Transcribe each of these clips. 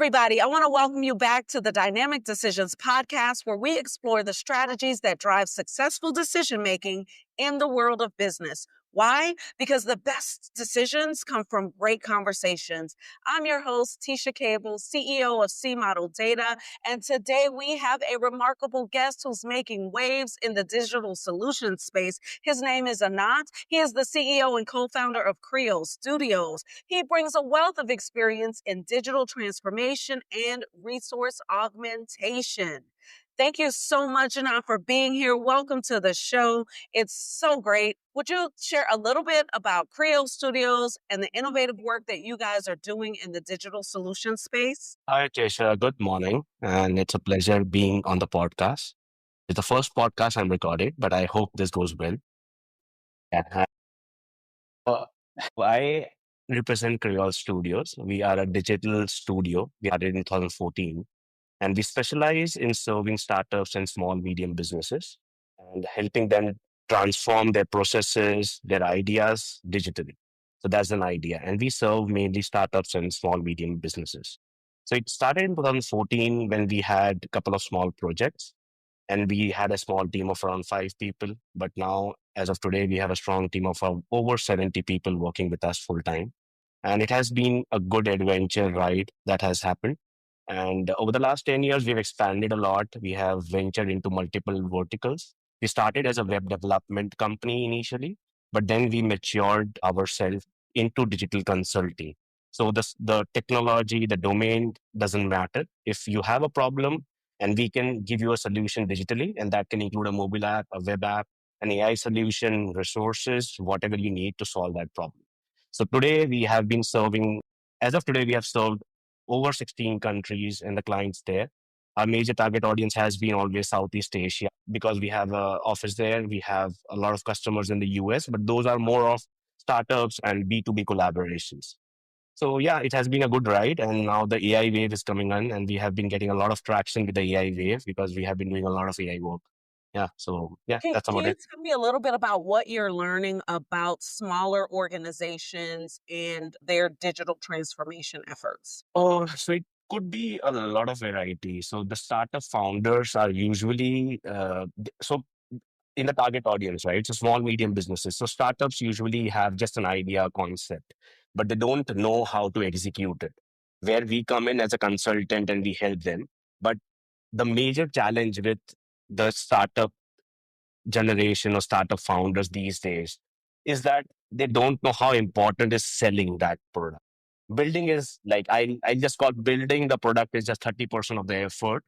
everybody. I want to welcome you back to the Dynamic Decisions podcast, where we explore the strategies that drive successful decision-making in the world of business. Why? Because the best decisions come from great conversations. I'm your host, Teasha Cable, CEO of C Model Data, and today we have a remarkable guest who's making waves in the digital solutions space. His name is Anant. He is the CEO and co-founder of Creole Studios. He brings a wealth of experience in digital transformation and resource augmentation. Thank you so much, Anant, for being here. Welcome to the show. It's so great. Would you share a little bit about Creole Studios and the innovative work that you guys are doing in the digital solution space? Hi, Teasha. Good morning. And it's a pleasure being on the podcast. It's the first podcast I'm recording, but I hope this goes well. Yeah. Uh, I represent Creole Studios. We are a digital studio. We started in 2014, and we specialize in serving startups and small, medium businesses and helping them transform their processes, their ideas digitally. So that's an idea. And we serve mainly startups and small, medium businesses. So it started in 2014 when we had a couple of small projects and we had a small team of around 5 people. But now, as of today, we have a strong team of over 70 people working with us full time. And it has been a good adventure ride that has happened. And over the last 10 years, we've expanded a lot. We have ventured into multiple verticals. We started as a web development company initially, but then we matured ourselves into digital consulting. So the technology, the domain doesn't matter. If you have a problem and we can give you a solution digitally, and that can include a mobile app, a web app, an AI solution, resources, whatever you need to solve that problem. So today we have been serving, as of today, we have served over 16 countries and the clients there. Our major target audience has been always Southeast Asia because we have an office there. We have a lot of customers in the US, but those are more of startups and B2B collaborations. So yeah, it has been a good ride. And now the AI wave is coming on and we have been getting a lot of traction with the AI wave because we have been doing a lot of AI work. Yeah. So yeah, that's Can about you it. tell me a little bit about what you're learning about smaller organizations and their digital transformation efforts? Oh, so it could be a lot of variety. So the startup founders are usually so in the target audience, right? So small, medium businesses. So startups usually have just an idea, concept, but they don't know how to execute it. Where we come in as a consultant and we help them. But the major challenge with the startup generation or startup founders these days is that they don't know how important is selling that product. Building is like I just call building the product is just 30% of the effort.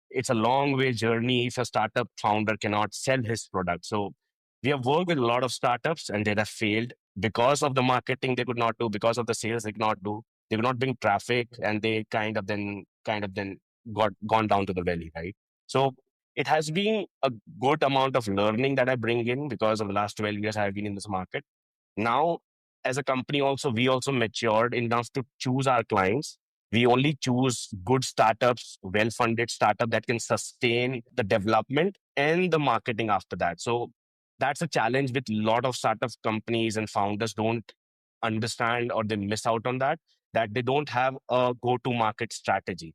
It's a long way journey if a startup founder cannot sell his product. So we have worked with a lot of startups and they have failed because of the marketing they could not do, because of the sales they could not do. They could not bring traffic and they kind of then got gone down to the valley, right? So it has been a good amount of learning that I bring in because of the last 12 years I've been in this market. Now, as a company also, we also matured enough to choose our clients. We only choose good startups, well-funded startup that can sustain the development and the marketing after that. So that's a challenge with a lot of startup companies and founders don't understand or they miss out on that they don't have a go-to market strategy,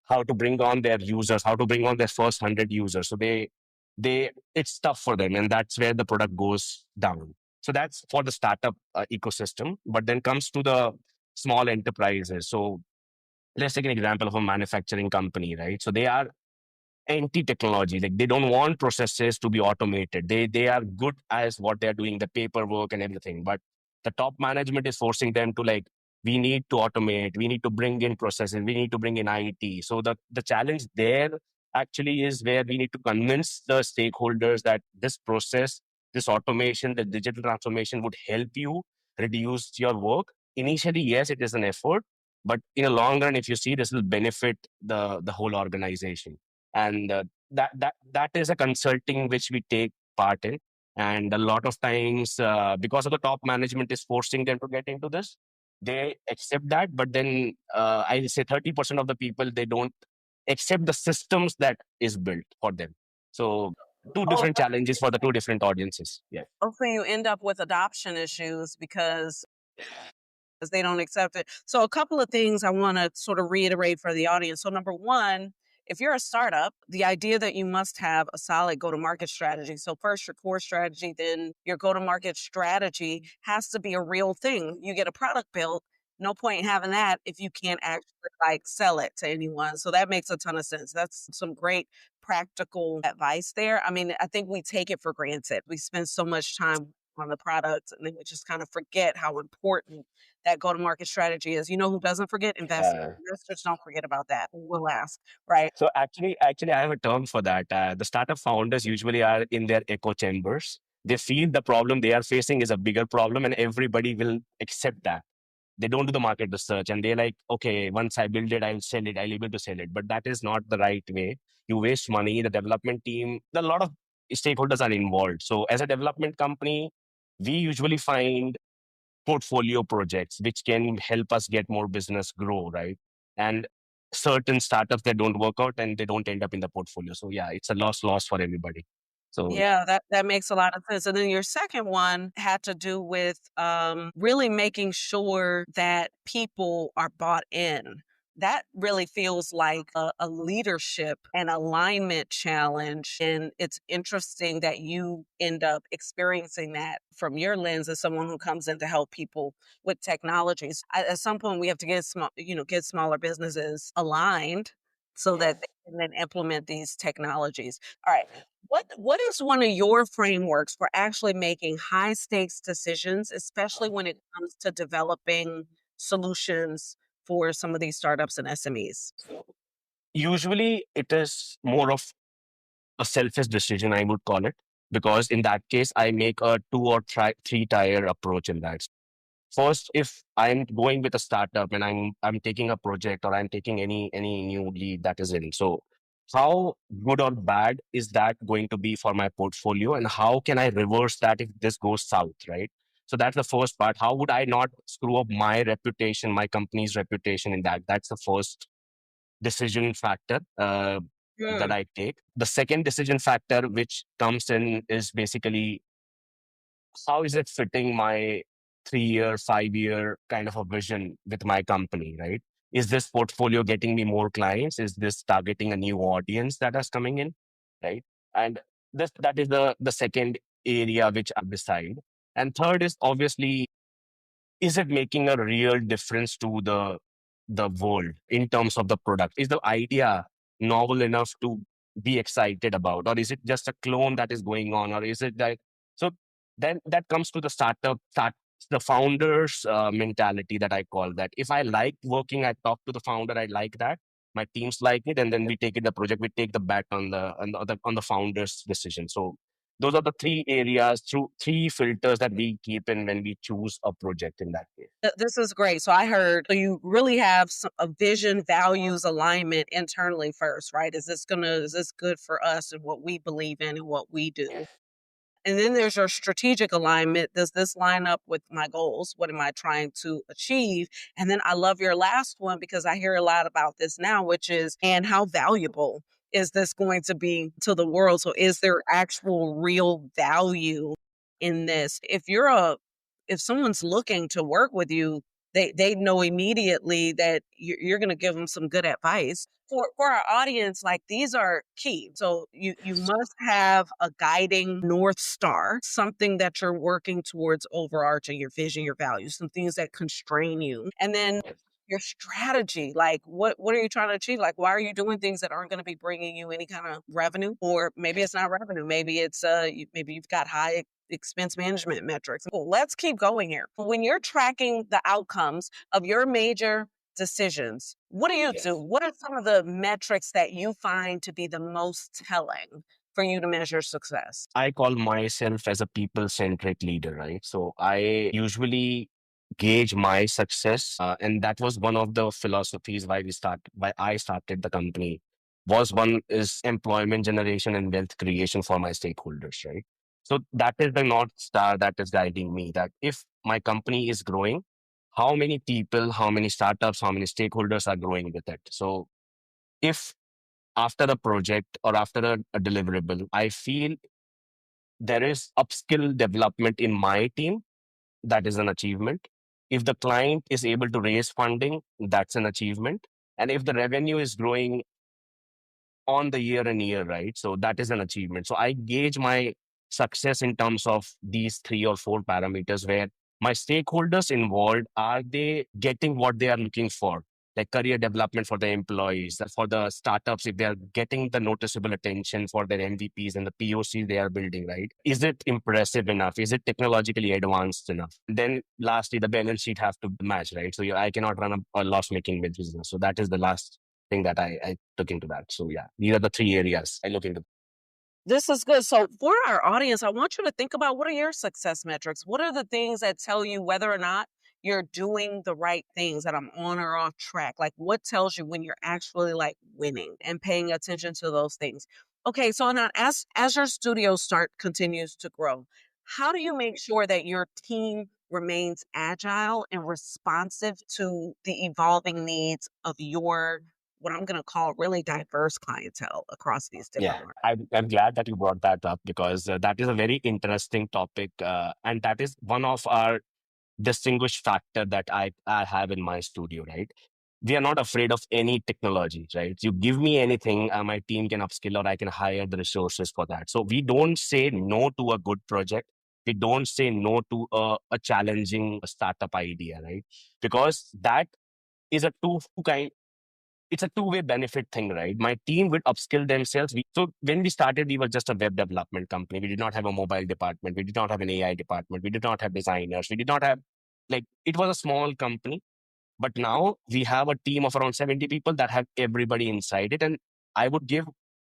how to bring on their users, how to bring on their first 100 users. So they it's tough for them, and that's where the product goes down. So that's for the startup ecosystem. But then comes to the small enterprises. So let's take an example of a manufacturing company, right? So they are anti-technology. Like they don't want processes to be automated. They are good as what they're doing, the paperwork and everything. But the top management is forcing them to like, we need to automate, we need to bring in processes, we need to bring in IT. So the challenge there actually is where we need to convince the stakeholders that this process, this automation, the digital transformation would help you reduce your work. Initially, yes, it is an effort, but in the long run, if you see, this will benefit the whole organization. And that is a consulting which we take part in. And a lot of times, because of the top management is forcing them to get into this, they accept that. But then I say 30% of the people, they don't accept the systems that is built for them. So two Oh, different challenges for the two different audiences. Yeah. Hopefully you end up with adoption issues because they don't accept it. So a couple of things I want to sort of reiterate for the audience. So number one, if you're a startup, the idea that you must have a solid go-to-market strategy. So first your core strategy, then your go-to-market strategy has to be a real thing. You get a product built, no point in having that if you can't actually like sell it to anyone. So that makes a ton of sense. That's some great practical advice there. I mean, I think we take it for granted. We spend so much time on the product and then we just kind of forget how important that go-to-market strategy is. You know who doesn't forget? Investors. Yeah. Investors don't forget about that. We'll ask, right? So actually, I have a term for that. The startup founders usually are in their echo chambers. They feel the problem they are facing is a bigger problem, and everybody will accept that. They don't do the market research, and they're like, okay, once I build it, I'll sell it. I'll be able to sell it. But that is not the right way. You waste money. The development team, a lot of stakeholders are involved. So as a development company, we usually find portfolio projects which can help us get more business grow, right? And certain startups that don't work out and they don't end up in the portfolio. So yeah, it's a loss for everybody. So Yeah, that makes a lot of sense. And then your second one had to do with really making sure that people are bought in. That really feels like a leadership and alignment challenge. And it's interesting that you end up experiencing that from your lens as someone who comes in to help people with technologies. At some point, we have to get get smaller businesses aligned so that they can then implement these technologies. All right. What is one of your frameworks for actually making high stakes decisions, especially when it comes to developing solutions for some of these startups and SMEs? usually it is more of a selfish decision, I would call it, because in that case, I make a three tier approach in that. First, if I'm going with a startup and I'm taking a project or I'm taking any new lead that is in. So how good or bad is that going to be for my portfolio and how can I reverse that if this goes south, right? So that's the first part. How would I not screw up my reputation, my company's reputation in that? That's the first decision factor that Hmm. I take. The second decision factor which comes in is basically how is it fitting my 3 year, 5 year kind of a vision with my company, right? Is this portfolio getting me more clients? Is this targeting a new audience that is coming in, right? And that is the second area which I decide. And third is obviously, is it making a real difference to the world in terms of the product? Is the idea novel enough to be excited about, or is it just a clone that is going on, or is it that? So then that comes to the founder's mentality that I call that. If I like working, I talk to the founder, I like that. My teams like it, and then we take it the project. We take the bet on the founder's decision. So those are the three areas, through three filters that we keep in when we choose a project in that case. This is great. So I heard so you really have a vision, values, alignment internally first, right? Is this good for us and what we believe in and what we do? And then there's your strategic alignment. Does this line up with my goals? What am I trying to achieve? And then I love your last one because I hear a lot about this now, which is, and how valuable is this going to be to the world? So is there actual real value in this? If someone's looking to work with you, they know immediately that you're going to give them some good advice. For our audience, like these are key. So you must have a guiding north star, something that you're working towards, overarching your vision, your values, some things that constrain you, and then your strategy. Like what are you trying to achieve? Like why are you doing things that aren't going to be bringing you any kind of revenue? Or maybe it's not revenue. Maybe it's maybe you've got high expense management metrics. Well, let's keep going here. When you're tracking the outcomes of your major decisions, what do you do? What are some of the metrics that you find to be the most telling for you to measure success? I call myself as a people centric leader, right? So I usually gauge my success, and that was one of the philosophies why I started the company. Was one is employment generation and wealth creation for my stakeholders, right? So that is the north star that is guiding me. That if my company is growing, how many people, how many startups, how many stakeholders are growing with it? So if after a project or after a deliverable, I feel there is upskill development in my team, that is an achievement. If the client is able to raise funding, that's an achievement. And if the revenue is growing on the year and year, right? So that is an achievement. So I gauge my success in terms of these three or four parameters where my stakeholders involved, are they getting what they are looking for? Like career development for the employees, for the startups, if they are getting the noticeable attention for their MVPs and the POCs they are building, right? Is it impressive enough? Is it technologically advanced enough? Then lastly, the balance sheet have to match, right? So I cannot run a loss-making business. So that is the last thing that I took into that. So yeah, these are the three areas I look into. This is good. So, for our audience, I want you to think about, what are your success metrics? What are the things that tell you whether or not you're doing the right things, that I'm on or off track? Like, what tells you when you're actually like winning, and paying attention to those things? Okay, so now as your studio start continues to grow, how do you make sure that your team remains agile and responsive to the evolving needs of your, what I'm going to call, really diverse clientele across these different Yeah, markets? I'm glad that you brought that up because that is a very interesting topic. And that is one of our distinguished factor that I have in my studio, right? We are not afraid of any technology, right? You give me anything, my team can upskill or I can hire the resources for that. So we don't say no to a good project. We don't say no to a challenging startup idea, right? Because that is a kind it's a two-way benefit thing, right? My team would upskill themselves. So when we started, we were just a web development company. We did not have a mobile department. We did not have an AI department. We did not have designers. We did not have, like, it was a small company. But now we have a team of around 70 people that have everybody inside it. And I would give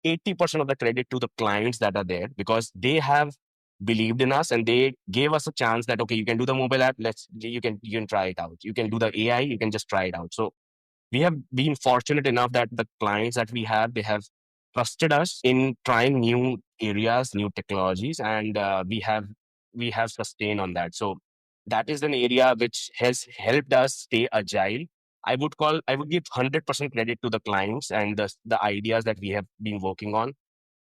80% of the credit to the clients that are there because they have believed in us and they gave us a chance that, okay, you can do the mobile app. You can try it out. You can do the AI. You can just try it out. So we have been fortunate enough that the clients that we have, they have trusted us in trying new areas, new technologies, and we have sustained on that. So that is an area which has helped us stay agile. I would give 100% credit to the clients and the ideas that we have been working on.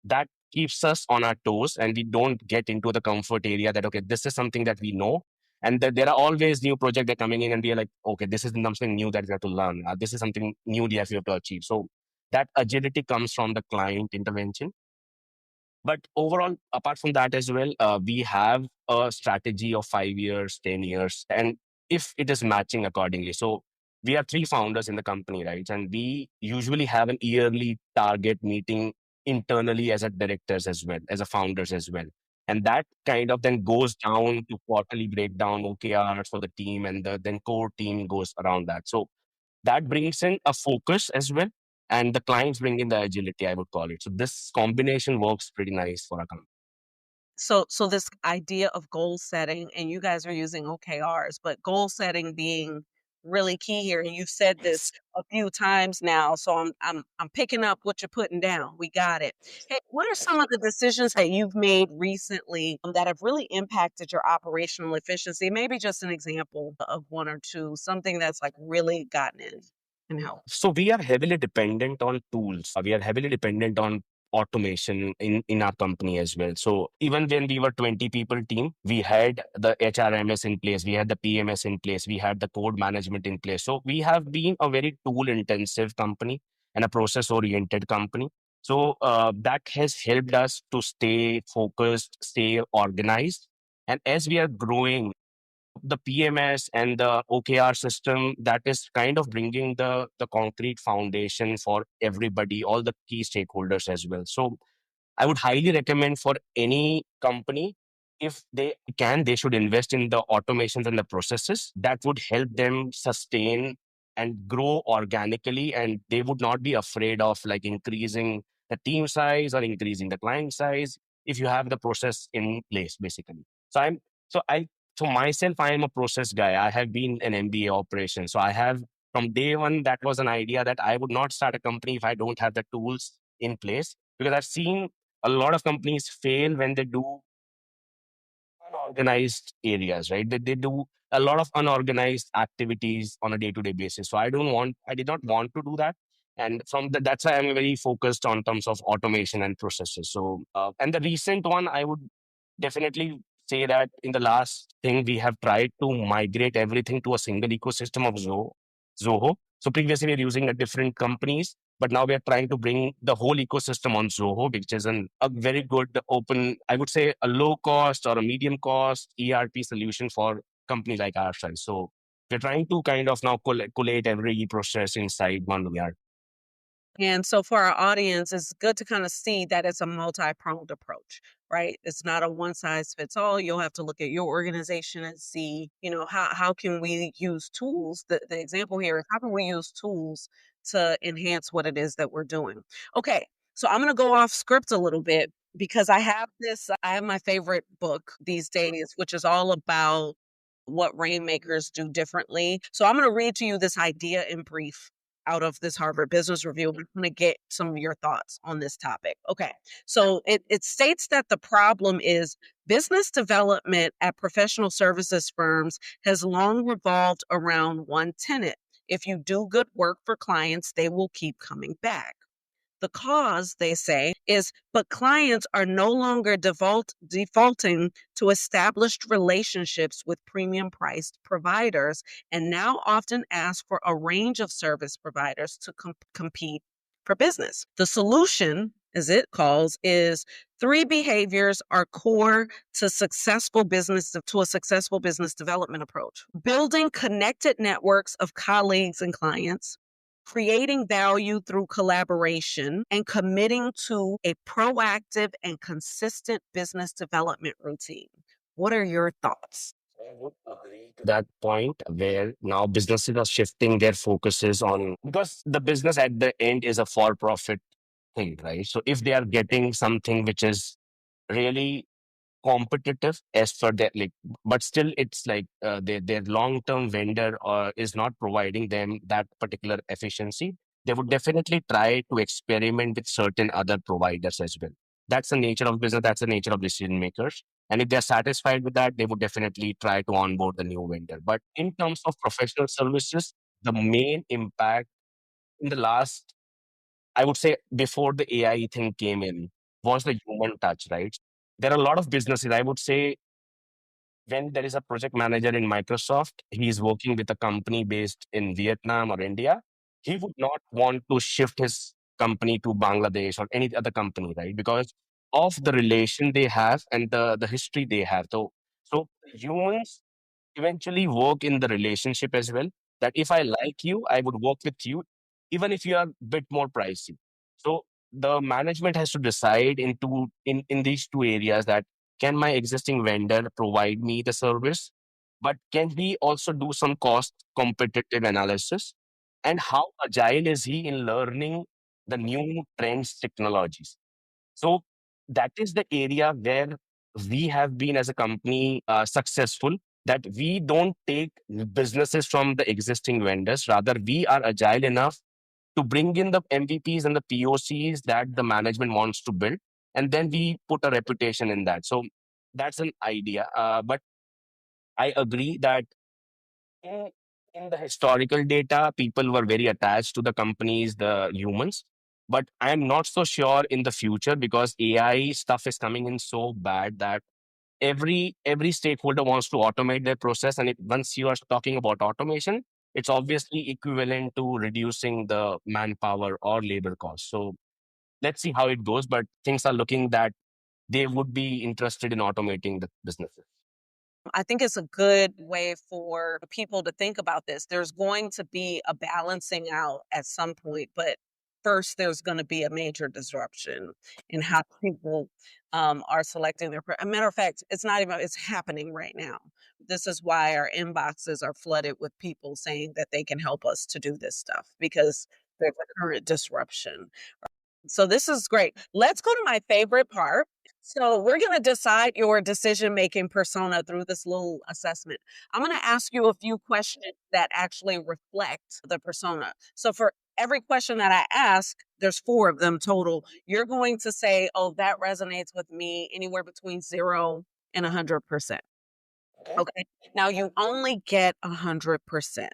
That keeps us on our toes and we don't get into the comfort area that, okay, this is something that we know. And that there are always new projects that are coming in and we are like, okay, this is something new that we have to learn. This is something new that we have to achieve. So that agility comes from the client intervention. But overall, apart from that as well, we have a strategy of 5 years, 10 years, and if it is matching accordingly. So we are three founders in the company, right? And we usually have an yearly target meeting internally as a directors as well, as a founders as well. And that kind of then goes down to quarterly breakdown, OKRs for the team, and then core team goes around that. So that brings in a focus as well. And the clients bring in the agility, I would call it. So this combination works pretty nice for a company. So this idea of goal setting, and you guys are using OKRs, but goal setting being really key here. And you've said this Yes. a few times now, so I'm picking up what you're putting down. We got it. Hey, what are some of the decisions that you've made recently that have really impacted your operational efficiency? Maybe just an example of one or two, something that's like really gotten in and helped. So we are heavily dependent on tools. We are heavily dependent on automation in our company as well. So even when we were 20 people team, we had the HRMS in place, we had the PMS in place, we had the code management in place. So we have been a very tool intensive company and a process oriented company. So that has helped us to stay focused, stay organized. And as we are growing, the PMS and the OKR system that is kind of bringing the concrete foundation for everybody, all the key stakeholders as well. So I would highly recommend for any company, if they can, they should invest in the automations and the processes that would help them sustain and grow organically. And they would not be afraid of like increasing the team size or increasing the client size if you have the process in place, basically. So I'm, so I, so myself, I am a process guy. I have been an MBA operation. So I have from day one, that was an idea that I would not start a company if I don't have the tools in place, because I've seen a lot of companies fail when they do unorganized areas, right? They do a lot of unorganized activities on a day-to-day basis. So I did not want to do that. And that's why I'm very focused on terms of automation and processes. So, and the recent one, I would definitely say that in the last thing, we have tried to migrate everything to a single ecosystem of Zoho. So previously we were using a different companies, but now we are trying to bring the whole ecosystem on Zoho, which is a very good open, I would say a low cost or a medium cost ERP solution for company like our size. So we're trying to kind of now collate every process inside one ERP. And so for our audience, it's good to kind of see that it's a multi-pronged approach, right? It's not a one size fits all. You'll have to look at your organization and see, how can we use tools? The example here is how can we use tools to enhance what it is that we're doing? Okay. So I'm going to go off script a little bit because I have my favorite book these days, which is all about what rainmakers do differently. So I'm going to read to you this idea in brief out of this Harvard Business Review. I'm going to get some of your thoughts on this topic. Okay. So it states that the problem is business development at professional services firms has long revolved around one tenet. If you do good work for clients, they will keep coming back. The cause, they say, is but clients are no longer defaulting to established relationships with premium priced providers and now often ask for a range of service providers to compete for business. The solution, as it calls, is three behaviors are core to a successful business development approach. Building connected networks of colleagues and clients, creating value through collaboration, and committing to a proactive and consistent business development routine. What are your thoughts? I would agree to that point where now businesses are shifting their focuses on, because the business at the end is a for profit thing, right? So if they are getting something which is really competitive as for that, like, but still it's like their long-term vendor is not providing them that particular efficiency, they would definitely try to experiment with certain other providers as well. That's the nature of business, that's the nature of decision makers. And if they're satisfied with that, they would definitely try to onboard the new vendor. But in terms of professional services, the main impact in the last, I would say before the AI thing came in, was the human touch, right? There are a lot of businesses, I would say, when there is a project manager in Microsoft, he is working with a company based in Vietnam or India, he would not want to shift his company to Bangladesh or any other company, right? Because of the relation they have and the history they have. So humans eventually work in the relationship as well. That if I like you, I would work with you, even if you are a bit more pricey. So the management has to decide in these two areas that can my existing vendor provide me the service, but can he also do some cost competitive analysis? And how agile is he in learning the new trends, technologies? So that is the area where we have been as a company successful, that we don't take businesses from the existing vendors. Rather, we are agile enough to bring in the MVPs and the POCs that the management wants to build. And then we put a reputation in that. So that's an idea. But I agree that in, in the historical data, people were very attached to the companies, the humans. But I'm not so sure in the future, because AI stuff is coming in so bad that every stakeholder wants to automate their process. And once you are talking about automation, it's obviously equivalent to reducing the manpower or labor costs. So let's see how it goes. But things are looking that they would be interested in automating the businesses. I think it's a good way for people to think about this. There's going to be a balancing out at some point, but first there's going to be a major disruption in how people are selecting their. A matter of fact, it's happening right now. This is why our inboxes are flooded with people saying that they can help us to do this stuff because there's a current disruption. So this is great. Let's go to my favorite part. So we're going to decide your decision-making persona through this little assessment. I'm going to ask you a few questions that actually reflect the persona. So for every question that I ask, there's 4 of them total. You're going to say, "Oh, that resonates with me," anywhere between 0 and 100%. Okay. Okay. Now you only get 100%.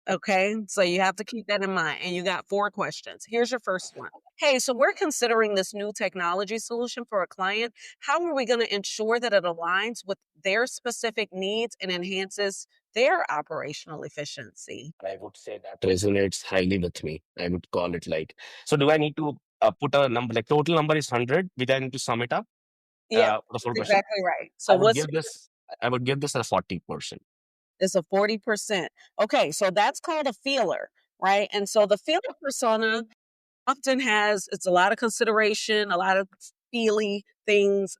Okay, so you have to keep that in mind. And you got 4 questions. Here's your first one. Hey, so we're considering this new technology solution for a client. How are we going to ensure that it aligns with their specific needs and enhances their operational efficiency? I would say that resonates highly with me. I would call it like, so do I need to put a number, like total number is 100, which I need to sum it up Yeah, for the full that's question? exactly right. So I would what's give this, I would give this a 40%. It's a 40%. Okay, so that's called a feeler, right? And so the feeler persona often has it's a lot of consideration, a lot of feely things,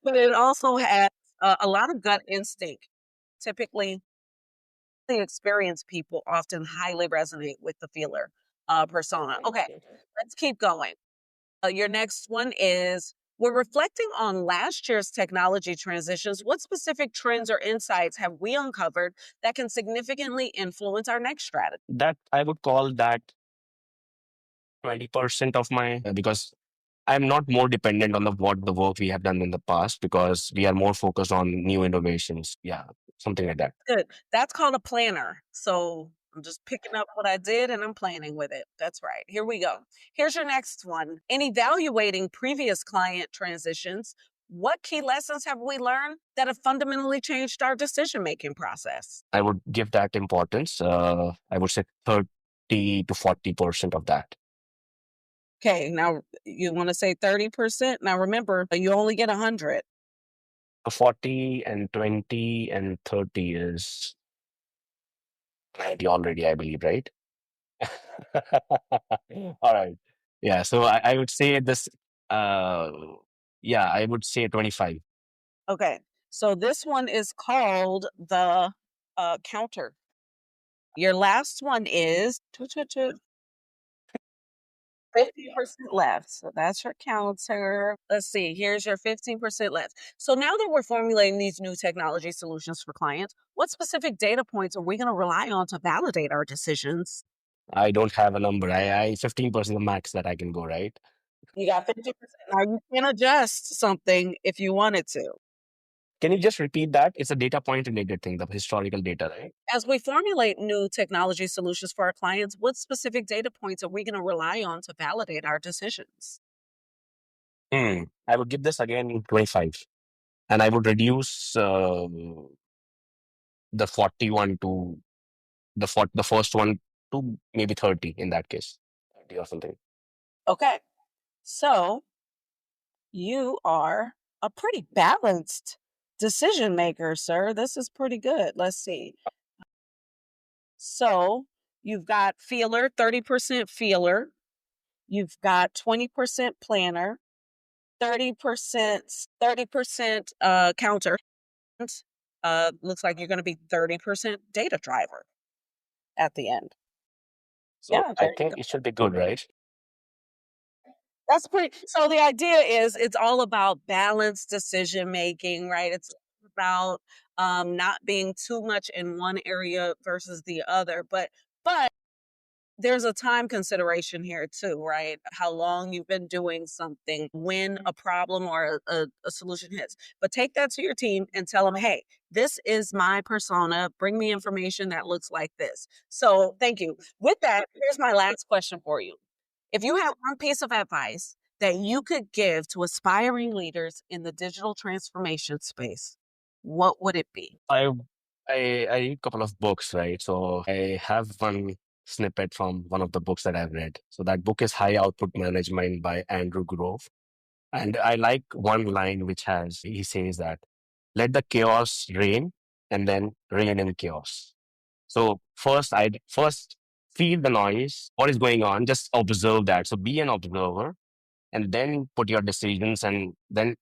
but it also has a lot of gut instinct. Typically, the experienced people often highly resonate with the feeler persona. Okay, let's keep going. Your next one is we're reflecting on last year's technology transitions. What specific trends or insights have we uncovered that can significantly influence our next strategy? That I would call that 20% of my, because I'm not more dependent on what the work we have done in the past because we are more focused on new innovations. Yeah, something like that. Good. That's called a planner. So I'm just picking up what I did and I'm planning with it. That's right. Here we go. Here's your next one. In evaluating previous client transitions, what key lessons have we learned that have fundamentally changed our decision making process? I would give that importance. I would say 30 to 40% of that. Okay, now you want to say 30%? Now remember, you only get 100. 40 and 20 and 30 is 90 already, I believe, right? All right. Yeah. So I would say this, uh, yeah, I would say 25. Okay, so this one is called the counter. Your last one is 50% left. So that's your counter. Let's see, here's your 15% left. So now that we're formulating these new technology solutions for clients, what specific data points are we going to rely on to validate our decisions? I don't have a number. I 15% the max that I can go, right? You got 50%. Now you can adjust something if you wanted to. Can you just repeat that? It's a data point related thing, the historical data, right? As we formulate new technology solutions for our clients, what specific data points are we going to rely on to validate our decisions? I would give this again 25. And I would reduce the 41 to the first one to maybe 30 in that case, 30 or something. Okay, so you are a pretty balanced decision maker, sir. This is pretty good. Let's see. So you've got feeler, 30% feeler. You've got 20% planner, 30% counter. Looks like you're going to be 30% data driver at the end. So Yeah, I there you think go. it should be good, right? That's pretty. So the idea is it's all about balanced decision making, right? It's about not being too much in one area versus the other, but there's a time consideration here too, right? How long you've been doing something, when a problem or a solution hits. But take that to your team and tell them, hey, this is my persona. Bring me information that looks like this. So thank you. With that, here's my last question for you. If you had one piece of advice that you could give to aspiring leaders in the digital transformation space, what would it be? I read a couple of books, right? So I have one snippet from one of the books that I've read. So that book is High Output Management by Andrew Grove. And I like one line which has, he says that, let the chaos reign and then reign in chaos. So I'd first feel the noise, what is going on, just observe that. So be an observer and then put your decisions and then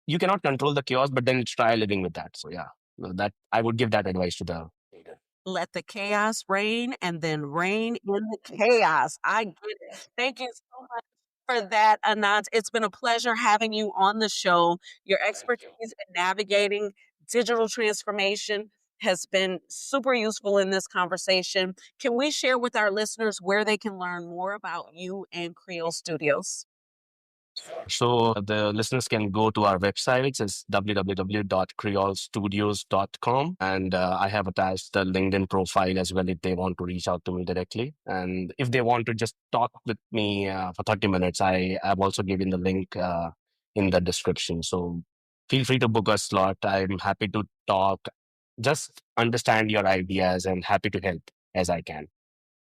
you cannot control the chaos, but then try living with that. So yeah, well, that I would give that advice to the leader. Let the chaos reign and then reign in the chaos. I get it. Thank you so much for that, Anant. It's been a pleasure having you on the show. Your Thank expertise you. in navigating digital transformation has been super useful in this conversation. Can we share with our listeners where they can learn more about you and Creole Studios? So the listeners can go to our website. It's www.creolestudios.com. And I have attached the LinkedIn profile as well if they want to reach out to me directly. And if they want to just talk with me for 30 minutes, I have also given the link in the description. So feel free to book a slot. I'm happy to talk, just understand your ideas and happy to help as I can.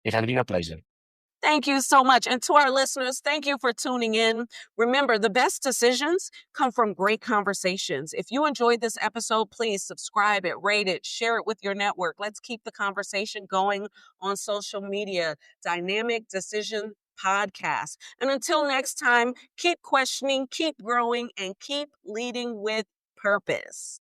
It has been a pleasure. Thank you so much. And to our listeners, thank you for tuning in. Remember, the best decisions come from great conversations. If you enjoyed this episode, please subscribe it, rate it, share it with your network. Let's keep the conversation going on social media. Dynamic Decision Podcast. And until next time, keep questioning, keep growing, and keep leading with purpose.